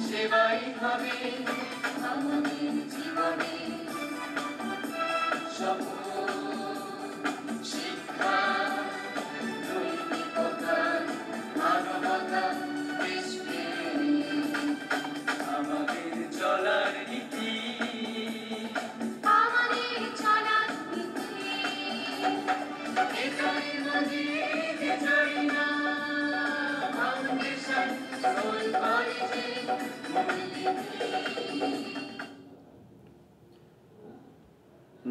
সেবাই হবে আমাদের জীবনে সফল শিক্ষা নৈতিকতা মানবতা দেশপ্রেম আমাদের চলার নীতি আমাদের চলার নীতি এটাই আমাদের এটাই না ফাউন্ডেশন স্কুল কলেজে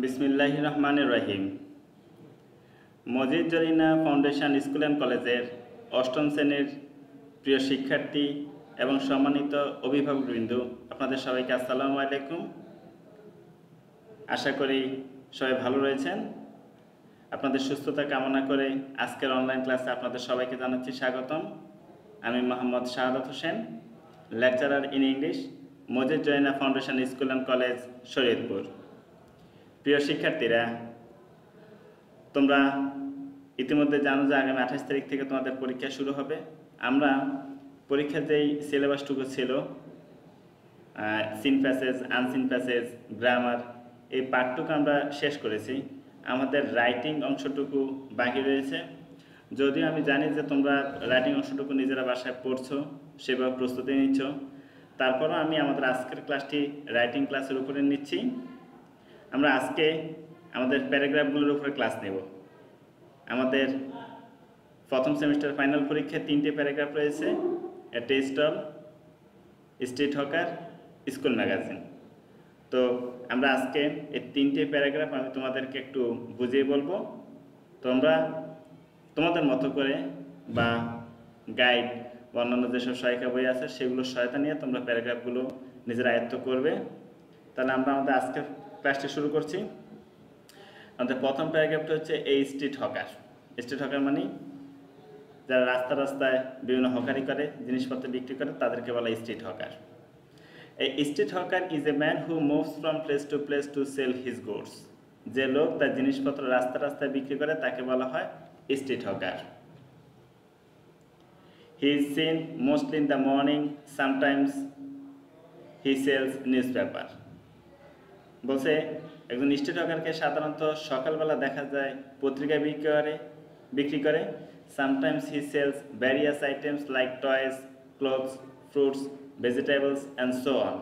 বিসমিল্লাহির রহমানির রহিম। Majid Jarina foundation school and কলেজের অষ্টম শ্রেণীর প্রিয় শিক্ষার্থী এবং সম্মানিত অভিভাবকবৃন্দ, আপনাদের সবাইকে আসসালামু আলাইকুম। আশা করি সবাই ভালো রয়েছেন। আপনাদের সুস্থতা কামনা করে আজকের অনলাইন ক্লাসে আপনাদের সবাইকে জানাচ্ছি স্বাগতম। আমি Mohammad Shahadat Hossain, lecturer in English, Majid Jarina foundation school and college, Shariatpur. প্রিয় শিক্ষার্থীরা, তোমরা ইতিমধ্যে জানো যে আগামী 28 তারিখ থেকে তোমাদের পরীক্ষা শুরু হবে। আমরা পরীক্ষার যেই সিলেবাসটুকু ছিল, seen passage, unseen passage, grammar, এই পাঠটুকু আমরা শেষ করেছি। আমাদের রাইটিং অংশটুকু বাকি রয়েছে। যদিও আমি জানি যে তোমরা রাইটিং অংশটুকু নিজেরা বাসায় পড়ছো, সেভাবে প্রস্তুতি নিচ্ছ, তারপরও আমি আমাদের আজকের ক্লাসটি রাইটিং ক্লাসের উপরে নিচ্ছি। আমরা আজকে আমাদের প্যারাগ্রাফগুলোর উপরে ক্লাস নেব। আমাদের প্রথম সেমিস্টার ফাইনাল পরীক্ষায় 3টে প্যারাগ্রাফ রয়েছে: a test of street hawker, school magazine. তো আমরা আজকে এই 3টে প্যারাগ্রাফ আমি তোমাদেরকে একটু বুঝিয়ে বলবো। তোমরা তোমাদের মতো করে বা গাইড বা অন্যান্য যেসব সহায়িকা বই আছে সেগুলোর সহায়তা নিয়ে তোমরা প্যারাগ্রাফগুলো নিজেরা আয়ত্ত করবে। তাহলে আমরা আমাদের আজকের ক্লাসটি শুরু করছি। আমাদের প্রথম প্যারাগ্রাফটা হচ্ছে এই স্ট্রিট হকার। স্ট্রিট হকার মানে যারা রাস্তায় বিভিন্ন হকারি করে, জিনিসপত্র বিক্রি করে, তাদেরকে বলা স্ট্রিট হকার। এই street hawker is a man who moves from place to sell his goods. যে লোক তার জিনিসপত্র রাস্তায় বিক্রি করে তাকে বলা হয় street hawker. He is seen mostly in the morning, sometimes he sales news paper. বলছে একজন স্ট্রিট হকারকে সাধারণত সকালবেলা দেখা যায় পত্রিকা বিক্রি করে। Sometimes he sells various items like toys, clothes, fruits, vegetables and so on.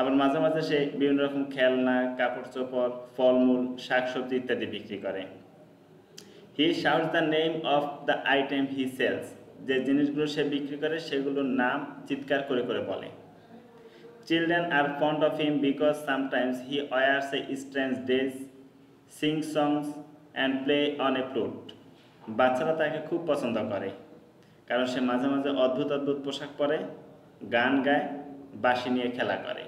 আবার মাঝে মাঝে সে বিভিন্ন রকম খেলনা, কাপড় চোপড়, ফলমূল, শাকসবজি ইত্যাদি বিক্রি করে। He shouts the name of the item he sells. যে জিনিসগুলো সে বিক্রি করে সেগুলোর নাম চিৎকার করে করে বলে। Children are fond of him because sometimes he wears a strange dress, sings songs and play on a flute. বাচ্চারা তাকে খুব পছন্দ করে কারণ সে মাঝে মাঝে অদ্ভুত পোশাক পরে, গান গায়, বাঁশি নিয়ে খেলা করে।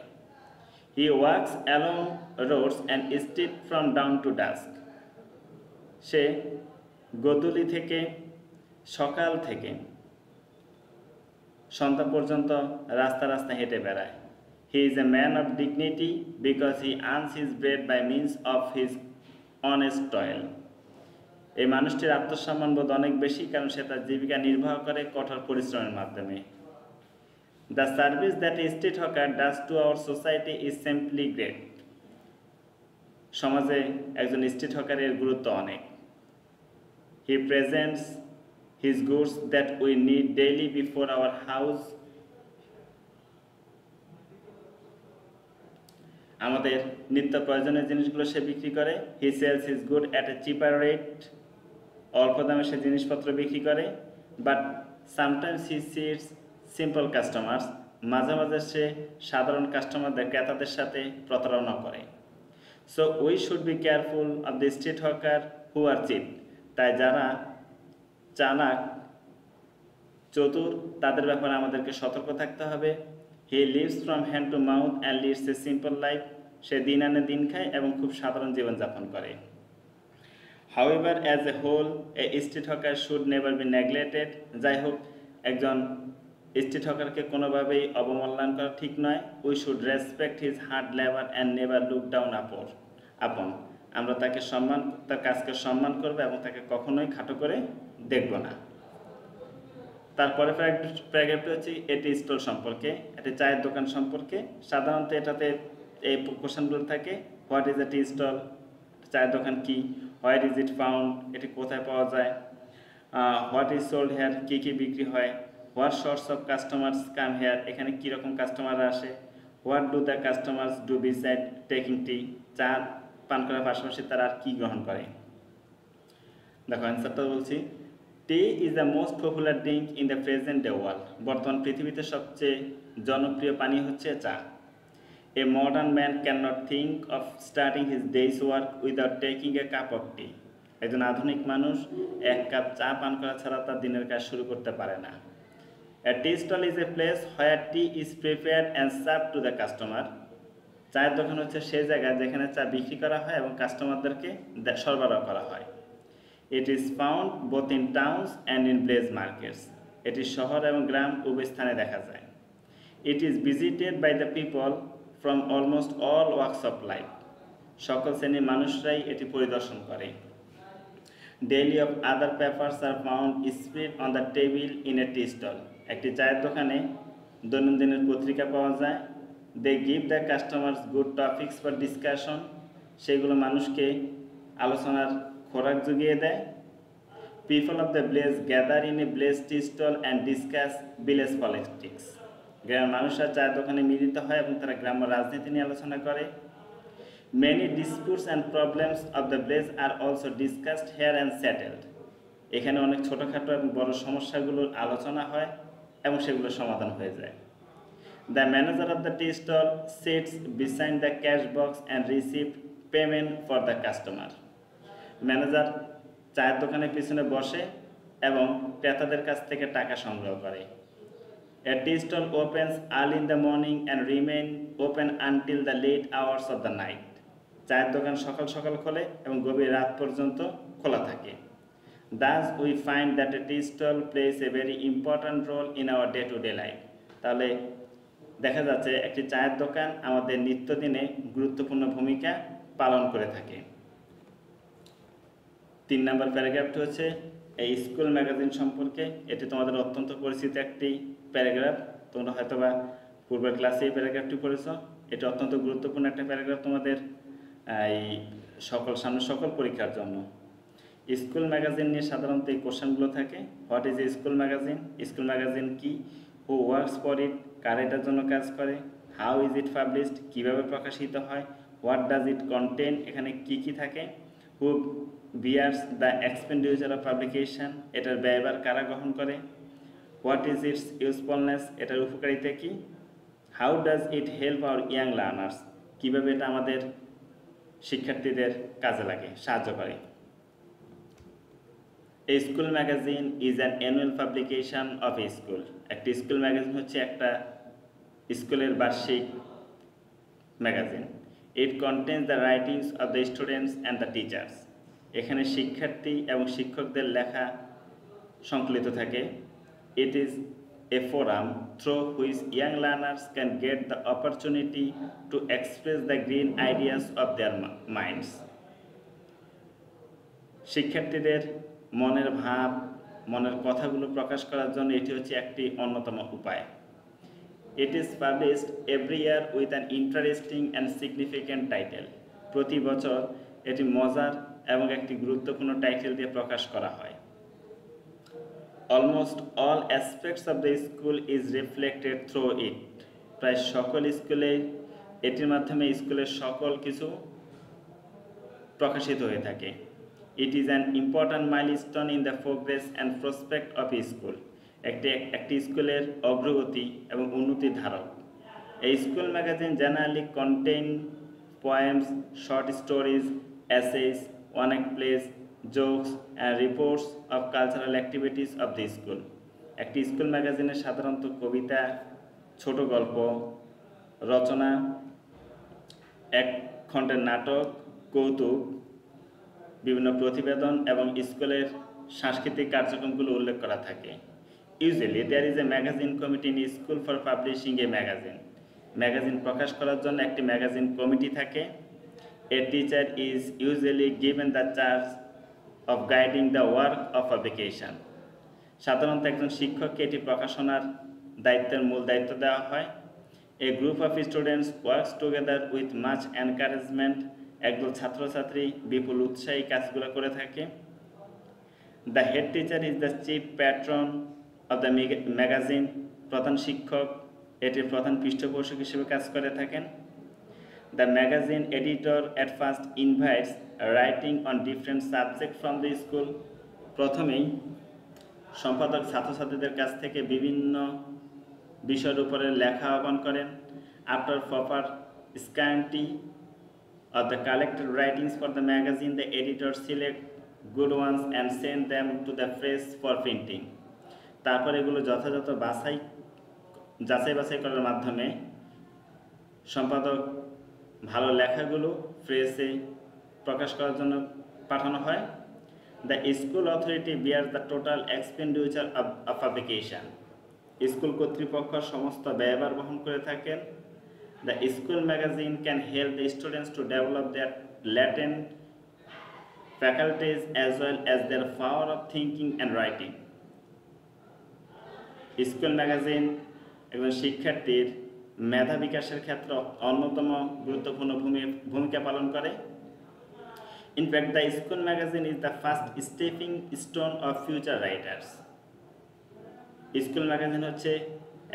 He walks along roads and streets from dawn to dusk. সে গোধূলি থেকে সকাল থেকে সন্ধ্যা পর্যন্ত রাস্তা হেঁটে বেড়ায়। He is a man of dignity because he earns his bread by means of his honest toil. এই মানুষটির আত্মসম্মান বোধ অনেক বেশি কারণ সে তার জীবিকা নির্বাহ করে কঠোর পরিশ্রমের মাধ্যমে। The service that a street hawker does to our society is simply great. সমাজে একজন স্ট্রিট হকারের গুরুত্ব অনেক। He presents his goods that we need daily before our house. আমাদের নিত্য প্রয়োজনীয় জিনিসগুলো সে বিক্রি করে। He sells his good at a cheaper rate. অল্প দামে সে জিনিসপত্র বিক্রি করে। But sometimes he cheats simple customers. মাঝে মাঝে সে সাধারণ কাস্টমারদের, ক্রেতাদের সাথে প্রতারণা করে। So we should be careful of the street hawker who are cheat. তাই যারা চালাক, চতুর, তাদের ব্যাপারে আমাদেরকে সতর্ক থাকতে হবে। He lives from hand to mouth and leads a simple life. সে দিন আনে দিন খায় এবং খুব সাধারণ জীবনযাপন করে। However as a whole a street hawker should never be neglected. যাই হোক, একজন স্ট্রিট হকারকে কোনোভাবেই অবমূল্যায়ন করা ঠিক নয়। We should respect his hard labour and never look down upon. আমরা তার কাজকে সম্মান করবো এবং তাকে কখনোই খাটো করে দেখব না। তারপরে প্যারাগ্রাফটি হচ্ছে এটি স্টল সম্পর্কে, এটি চায়ের দোকান সম্পর্কে। সাধারণত এটাতে এই কোশ্চেনগুলো থাকে, what is a tea stall, চায়ের দোকান কি, হোয়ার ইজ ইট ফাউন্ড, এটি কোথায় পাওয়া যায়, হোয়াট ইজ সোল্ড হেয়ার, কী কী বিক্রি হয়, what source of customers come here, এখানে কীরকম কাস্টমাররা আসে, what do the customers do beside taking tea, চা পান করার পাশাপাশি তারা আর কী গ্রহণ করে। দেখো অ্যান্সারটা বলছি, tea is the most popular drink in the present day world, বর্তমান পৃথিবীতে সবচেয়ে জনপ্রিয় পানীয় হচ্ছে চা। A modern man can not think of starting his day's work without taking a cup of tea, একজন আধুনিক মানুষ এক কাপ চা পান করা ছাড়া তার দিনের কাজ শুরু করতে পারে না। A tea stall is a place where tea is prepared and serve to the customer, চায়ের দোকান হচ্ছে সেই জায়গা যেখানে চা বিক্রি করা হয় এবং কাস্টমারদেরকে সরবরাহ করা হয়। It is found both in towns and in village markets, এটি শহর এবং গ্রাম উভয় স্থানে দেখা যায়। It is visited by the people from almost all works of life, সকল শ্রেণীর মানুষরাই এটি পরিদর্শন করে। Daily of other papers are found spread on the table in a tea stall, একটি চায়ের দোকানে দৈনন্দিনের পত্রিকা পাওয়া যায়। They give the customers good topics for discussion, সেগুলো মানুষকে আলোচনার খোরাক জুগিয়ে দেয়। People of the village gather in a village tea stall and discuss village politics, গ্রামের মানুষরা চায়ের দোকানে মিলিত হয় এবং তারা গ্রাম্য রাজনীতি নিয়ে আলোচনা করে। Many disputes and problems of the village are also discussed here and settled, এখানে অনেক ছোটোখাটো এবং বড় সমস্যাগুলোর আলোচনা হয় এবং সেগুলো সমাধান হয়ে যায়। The manager of the tea stall sits beside the cash box and receive payment for the customer, manager চায়ের দোকানের পিছনে বসে এবং ক্রেতাদের কাছ থেকে টাকা সংগ্রহ করে। A tea stall opens early in the morning and remain open until the late hours of the night, চায়ের দোকান সকাল সকাল খোলে এবং গভীর রাত পর্যন্ত খোলা থাকে। Thus we find that a tea stall plays a very important role in our day to day life, তাহলে দেখা যাচ্ছে একটি চায়ের দোকান আমাদের নিত্যদিনে গুরুত্বপূর্ণ ভূমিকা পালন করে থাকে। 3 নম্বর প্যারাগ্রাফটি হচ্ছে এই স্কুল ম্যাগাজিন সম্পর্কে, এটি তোমাদের অত্যন্ত পরিচিত একটি প্যারাগ্রাফ, তোমরা হয়তোবা পূর্বের ক্লাসে এই প্যারাগ্রাফটি পড়েছ। এটি অত্যন্ত গুরুত্বপূর্ণ একটা প্যারাগ্রাফ তোমাদের এই সকল পরীক্ষার জন্য। স্কুল ম্যাগাজিন নিয়ে সাধারণত এই কোশ্চেনগুলো থাকে। What is A school magazine, school magazine কি, হু ওয়ার্কস ফর ইট, কার এটার জন্য কাজ করে, হাউ ইজ ইট পাবলিশড, কীভাবে প্রকাশিত হয়, হোয়াট ডাজ ইট কন্টেন, এখানে কি কি থাকে, হু বিয়ার্স দ্য এক্সপেন্ডিচার অফ পাবলিকেশন, এটার ব্যয়ভার কারা গ্রহণ করে, হোয়াট ইজ ইটস ইউজফুলনেস, এটার উপকারিতা কি, how does it help our young learners, কীভাবে এটা আমাদের শিক্ষার্থীদের কাজে লাগে, সাহায্য করে। A school magazine is an annual publication of a school, একটি স্কুল ম্যাগাজিন হচ্ছে একটা স্কুলের বার্ষিক magazine. It contains the writings of the students and the teachers, এখানে শিক্ষার্থী এবং শিক্ষকদের লেখা সংকলিত থাকে। It is a forum through which young learners can get the opportunity to express the green ideas of their minds, শিক্ষার্থীদের মনের ভাব, মনের কথাগুলো প্রকাশ করার জন্য এটি হচ্ছে একটি অন্যতম উপায়। It is published every year with an interesting and significant title, প্রতি বছর এটি মজার এবং একটি গুরুত্বপূর্ণ টাইটেল দিয়ে প্রকাশ করা হয়। Almost all aspects of the school is reflected through it, প্রায় সকল স্কুলে এটির মাধ্যমে স্কুলের সকল কিছু প্রকাশিত হয়ে থাকে। It is an important milestone in the progress and prospect of a school, একটি স্কুলের অগ্রগতি এবং উন্নতির ধারক। এই school magazine generally contain poems, short stories, essays, one-act plays, jokes and reports of cultural activities of the school, একটি school ম্যাগাজিনে সাধারণত কবিতা, ছোট গল্প, রচনা, এক খণ্ডের নাটক, কৌতুক, বিভিন্ন প্রতিবেদন এবং স্কুলের সাংস্কৃতিক কার্যক্রমগুলো উল্লেখ করা থাকে। Usually there is a magazine committee in school for publishing a magazine, magazine প্রকাশ করার জন্য একটি ম্যাগাজিন কমিটি থাকে। A teacher is usually given the charge of guiding the work of publication, সাধারণত একজন শিক্ষককে এটি প্রকাশনার মূল দায়িত্ব দেওয়া হয়। A group of students works together with much encouragement, একদল ছাত্রছাত্রী বিপুল উৎসাহী কাজগুলো করে থাকে। The head teacher is the chief patron of the magazine, প্রধান শিক্ষক এটির প্রধান পৃষ্ঠপোষক হিসেবে কাজ করে থাকেন। The magazine editor at first invites writing on different subject from the school, প্রথমেই সম্পাদক ছাত্রছাত্রীদের কাছ থেকে বিভিন্ন বিষয়ের উপরে লেখা আহ্বান করেন। After proper scanty of the collected writings for the magazine, the editor select good ones and send them to the press for printing. তারপর এগুলো যথাযথ যাচাই বাছাই করার মাধ্যমে সম্পাদক ভালো লেখাগুলো প্রেসে প্রকাশ করার জন্য পাঠানো হয়। The school authority bears the total expenditure of publication. School কর্তৃপক্ষ সমস্ত ব্যয়ভার বহন করে থাকেন। The school magazine can help the students to develop their latent faculties as well as their power of thinking and writing. School magazine একজন শিক্ষার্থীর মেধা বিকাশের ক্ষেত্রে অন্যতম গুরুত্বপূর্ণ ভূমিকা পালন করে। In fact, the school magazine is the first stepping stone of future writers. School magazine হচ্ছে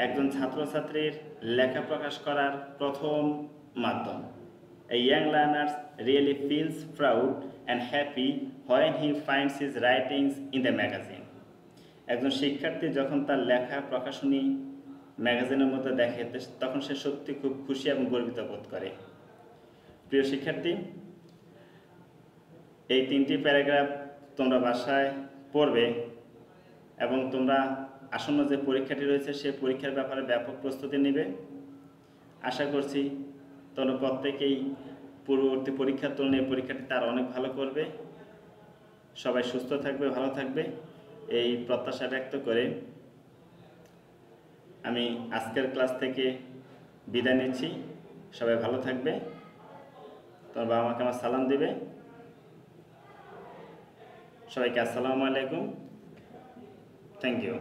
একজন ছাত্রছাত্রীর লেখা প্রকাশ করার প্রথম মাধ্যম। A young learner really feels proud and happy when he finds his writings in the magazine. একজন শিক্ষার্থী যখন তার লেখা প্রকাশনী ম্যাগাজিনের মধ্যে দেখে তখন সে সত্যি খুব খুশি এবং গর্বিত বোধ করে। প্রিয় শিক্ষার্থী, এই 3টি প্যারাগ্রাফ তোমরা বাসায় পড়বে এবং তোমরা আসন্ন যে পরীক্ষাটি রয়েছে সেই পরীক্ষার ব্যাপারে ব্যাপক প্রস্তুতি নেবে। আশা করছি তোমরা প্রত্যেকেই পূর্ববর্তী পরীক্ষার তুলনায় পরীক্ষাটি তার অনেক ভালো করবে। সবাই সুস্থ থাকবে, ভালো থাকবে, এই প্রত্যাশা ব্যক্ত করে আমি আজকের ক্লাস থেকে বিদায় নিচ্ছি। সবাই ভালো থাকবে। তোমার বাবা মাকে আমার সালাম দিবে। সবাইকে আসসালামু আলাইকুম। Thank you.